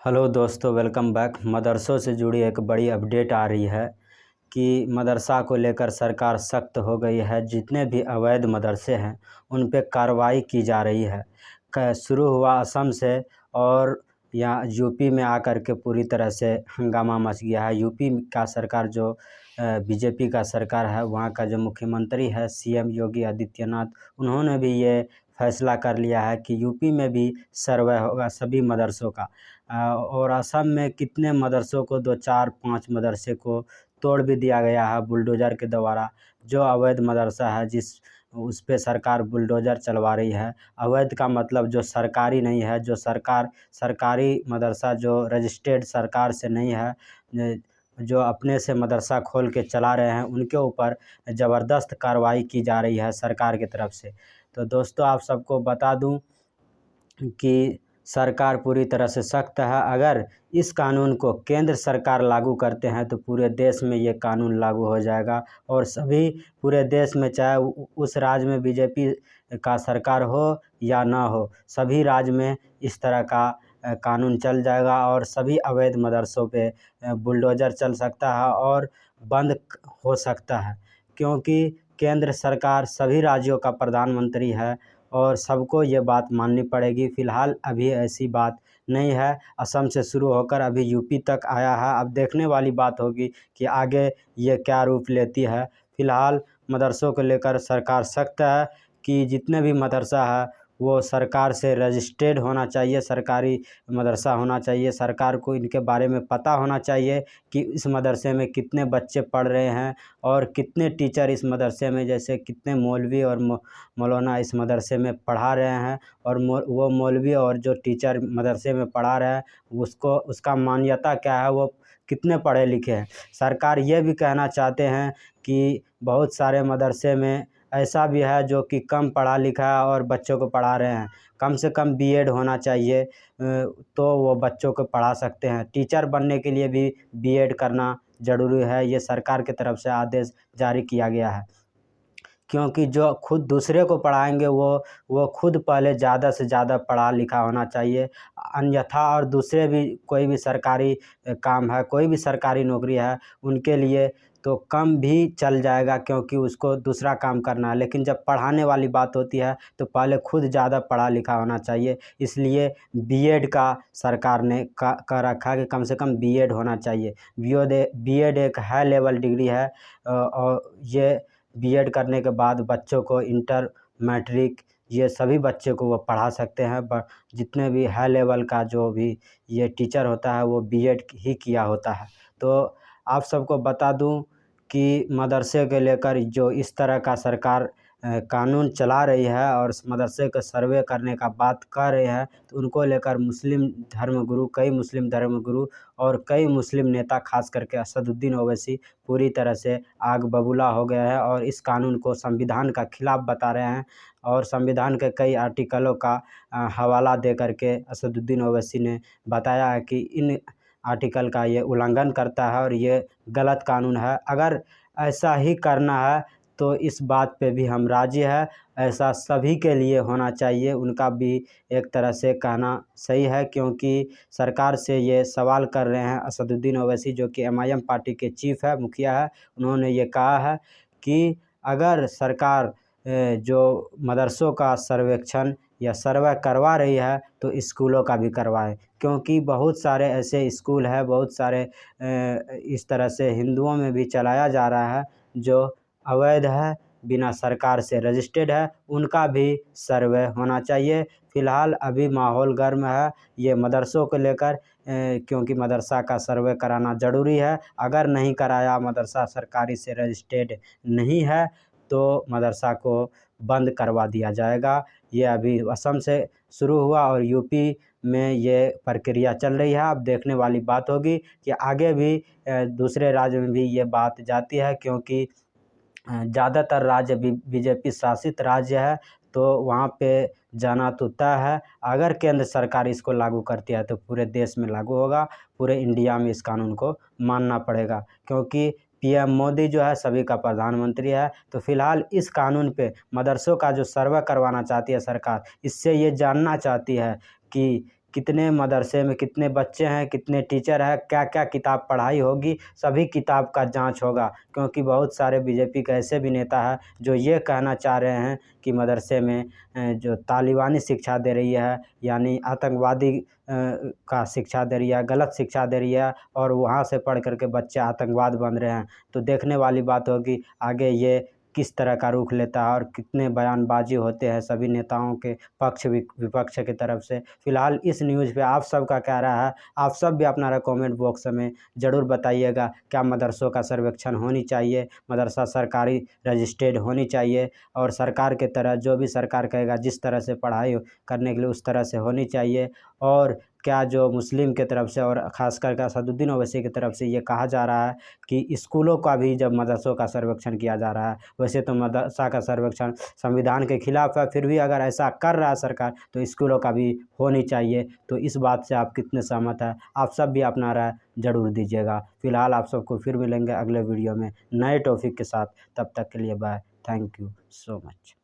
Hello दोस्तों, welcome back. मदरसों से जुड़ी एक बड़ी अपडेट आ रही है कि मदरसा को लेकर सरकार सख्त हो गई है। जितने भी अवैध मदरसे हैं उन पे कार्रवाई की जा रही है। शुरू हुआ असम से और यहाँ यूपी में आकर के पूरी तरह से हंगामा मच गया है। यूपी का सरकार जो बीजेपी का सरकार है, वहाँ का जो मुख्यमंत्री है सीएम योगी आदित्यनाथ, उन्होंने भी ये फैसला कर लिया है कि यूपी में भी सर्वे होगा सभी मदरसों का। और असम में कितने मदरसों को 2-4-5 मदरसे को तोड़ भी दिया गया है बुलडोज़र के द्वारा। जो अवैध मदरसा है जिस उस पे सरकार बुलडोज़र चलवा रही है। अवैध का मतलब जो सरकारी नहीं है, जो सरकारी मदरसा जो रजिस्टर्ड सरकार से नहीं है, जो अपने से मदरसा खोल के चला रहे हैं, उनके ऊपर ज़बरदस्त कार्रवाई की जा रही है सरकार की तरफ से। तो दोस्तों, आप सबको बता दूं कि सरकार पूरी तरह से सख्त है। अगर इस कानून को केंद्र सरकार लागू करते हैं तो पूरे देश में ये कानून लागू हो जाएगा और सभी पूरे देश में, चाहे उस राज्य में बीजेपी का सरकार हो या ना हो, सभी राज्य में इस तरह का कानून चल जाएगा और सभी अवैध मदरसों पे बुलडोज़र चल सकता है और बंद हो सकता है। क्योंकि केंद्र सरकार सभी राज्यों का प्रधानमंत्री है और सबको ये बात माननी पड़ेगी। फ़िलहाल अभी ऐसी बात नहीं है। असम से शुरू होकर अभी यूपी तक आया है। अब देखने वाली बात होगी कि आगे ये क्या रूप लेती है। फ़िलहाल मदरसों को लेकर सरकार सख्त है कि जितने भी मदरसा है वो सरकार से रजिस्टर्ड होना चाहिए, सरकारी मदरसा होना चाहिए। सरकार को इनके बारे में पता होना चाहिए कि इस मदरसे में कितने बच्चे पढ़ रहे हैं और कितने टीचर इस मदरसे में, जैसे कितने मौलवी और मौलाना इस मदरसे में पढ़ा रहे हैं और वो मौलवी और जो टीचर मदरसे में पढ़ा रहे हैं उसका मान्यता क्या है, वो कितने पढ़े लिखे हैं। सरकार ये भी कहना चाहते हैं कि बहुत सारे मदरसे में ऐसा भी है जो कि कम पढ़ा लिखा है और बच्चों को पढ़ा रहे हैं। कम से कम बीएड होना चाहिए तो वो बच्चों को पढ़ा सकते हैं। टीचर बनने के लिए भी बीएड करना ज़रूरी है। ये सरकार की तरफ से आदेश जारी किया गया है। क्योंकि जो खुद दूसरे को पढ़ाएंगे वो खुद पहले ज़्यादा से ज़्यादा पढ़ा लिखा होना चाहिए। अन्यथा और दूसरे भी कोई भी सरकारी काम है, कोई भी सरकारी नौकरी है, उनके लिए तो कम भी चल जाएगा क्योंकि उसको दूसरा काम करना है। लेकिन जब पढ़ाने वाली बात होती है तो पहले खुद ज़्यादा पढ़ा लिखा होना चाहिए। इसलिए बीएड का सरकार ने कर रखा है कि कम से कम बीएड होना चाहिए। बीएड एक हाई लेवल डिग्री है और ये बीएड करने के बाद बच्चों को इंटर, मैट्रिक, ये सभी बच्चे को वो पढ़ा सकते हैं। जितने भी हाई लेवल का जो भी ये टीचर होता है वो बीएड ही किया होता है। तो आप सबको बता दूं कि मदरसे के लेकर जो इस तरह का सरकार कानून चला रही है और मदरसे का सर्वे करने का बात कर रहे हैं, तो उनको लेकर कई मुस्लिम धर्मगुरु और कई मुस्लिम नेता, खास करके असदुद्दीन ओवैसी, पूरी तरह से आग बबूला हो गया है और इस कानून को संविधान का खिलाफ बता रहे हैं। और संविधान के कई आर्टिकलों का हवाला दे करके असदुद्दीन ओवैसी ने बताया है कि इन आर्टिकल का ये उल्लंघन करता है और ये गलत कानून है। अगर ऐसा ही करना है तो इस बात पे भी हम राज़ी हैं। ऐसा सभी के लिए होना चाहिए। उनका भी एक तरह से कहना सही है क्योंकि सरकार से ये सवाल कर रहे हैं असदुद्दीन ओवैसी, जो कि एमआईएम पार्टी के चीफ है, मुखिया है। उन्होंने ये कहा है कि अगर सरकार जो मदरसों का सर्वेक्षण या सर्वे करवा रही है तो स्कूलों का भी करवाए। क्योंकि बहुत सारे ऐसे स्कूल हैं, बहुत सारे इस तरह से हिंदुओं में भी चलाया जा रहा है जो अवैध है, बिना सरकार से रजिस्टर्ड है, उनका भी सर्वे होना चाहिए। फ़िलहाल अभी माहौल गर्म है ये मदरसों को लेकर, क्योंकि मदरसा का सर्वे कराना ज़रूरी है। अगर नहीं कराया, मदरसा सरकारी से रजिस्टर्ड नहीं है, तो मदरसा को बंद करवा दिया जाएगा। ये अभी असम से शुरू हुआ और यूपी में ये प्रक्रिया चल रही है। अब देखने वाली बात होगी कि आगे भी दूसरे राज्य में भी ये बात जाती है, क्योंकि ज़्यादातर राज्य बीजेपी शासित राज्य है, तो वहाँ पे जाना तो तय है। अगर केंद्र सरकार इसको लागू करती है तो पूरे देश में लागू होगा, पूरे इंडिया में इस कानून को मानना पड़ेगा। क्योंकि पीएम मोदी जो है सभी का प्रधानमंत्री है। तो फिलहाल इस कानून पे मदरसों का जो सर्वे करवाना चाहती है सरकार, इससे ये जानना चाहती है कि कितने मदरसे में कितने बच्चे हैं, कितने टीचर हैं, क्या क्या किताब पढ़ाई होगी, सभी किताब का जांच होगा। क्योंकि बहुत सारे बीजेपी के ऐसे भी नेता हैं जो ये कहना चाह रहे हैं कि मदरसे में जो तालिबानी शिक्षा दे रही है, यानी आतंकवादी का शिक्षा दे रही है, गलत शिक्षा दे रही है, और वहाँ से पढ़ करके बच्चे आतंकवाद बन रहे हैं। तो देखने वाली बात होगी आगे ये किस तरह का रुख लेता है और कितने बयानबाजी होते हैं सभी नेताओं के पक्ष विपक्ष की तरफ से। फिलहाल इस न्यूज़ पे आप सब का क्या राय है, आप सब भी अपना कमेंट बॉक्स में ज़रूर बताइएगा। क्या मदरसों का सर्वेक्षण होनी चाहिए, मदरसा सरकारी रजिस्टर्ड होनी चाहिए, और सरकार के तरह जो भी सरकार कहेगा जिस तरह से पढ़ाई करने के लिए उस तरह से होनी चाहिए। और क्या जो मुस्लिम के तरफ से और ख़ास करके असदुद्दीन ओवैसी की तरफ से ये कहा जा रहा है कि स्कूलों का भी जब मदरसों का सर्वेक्षण किया जा रहा है, वैसे तो मदरसा का सर्वेक्षण संविधान के खिलाफ है, फिर भी अगर ऐसा कर रहा है सरकार तो स्कूलों का भी होनी चाहिए। तो इस बात से आप कितने सहमत हैं, आप सब भी अपना राय ज़रूर दीजिएगा। फिलहाल आप सबको फिर मिलेंगे अगले वीडियो में नए टॉपिक के साथ, तब तक के लिए bye, thank you so much.